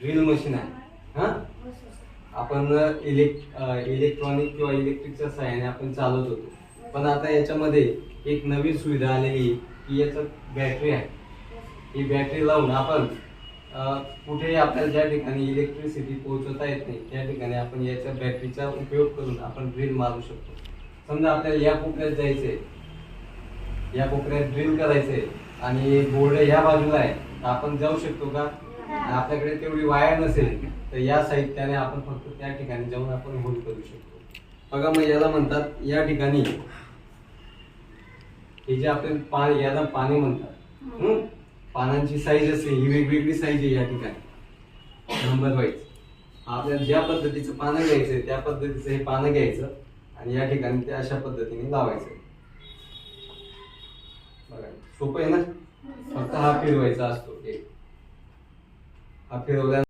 Drill machine आहे. हा, आपण इलेक्ट्रॉनिक किंवा इलेक्ट्रिकच्या सहाय्याने आपण चालवत होतो. पण आता याच्यामध्ये एक नवीन सुविधा आलेली की याच्यात बॅटरी आहे. ही बॅटरी लावून आपण कुठेही आपल्याला ज्या ठिकाणी इलेक्ट्रिसिटी पोहोचवता येत नाही त्या ठिकाणी आपण याच्या बॅटरीचा उपयोग करून आपण ड्रिल मारू शकतो. समजा आपल्याला या कोपऱ्यात जायचंय, या कोपऱ्यात ड्रिल करायचंय आणि बोर्ड ह्या बाजूला आहे, तर आपण जाऊ शकतो का? आपल्याकडे तेवढी वायर नसेल तर या साहित्याने आपण फक्त त्या ठिकाणी जाऊन आपण होल्ड करू शकतो. बघा, मग याला म्हणतात, या ठिकाणी हे जे आपण पाणी, याला पाणी म्हणतात. पानांची साईज असते ही वेगवेगळी साईज आहे या ठिकाणी नंबर वाईज. आपल्याला ज्या पद्धतीचं पानं घ्यायचंय त्या पद्धतीचं हे पानं घ्यायचं आणि या ठिकाणी ते अशा पद्धतीने लावायचं. बघा, सोपं आहे ना. फक्त हा फिरवायचा असतो. हा फिरवल्या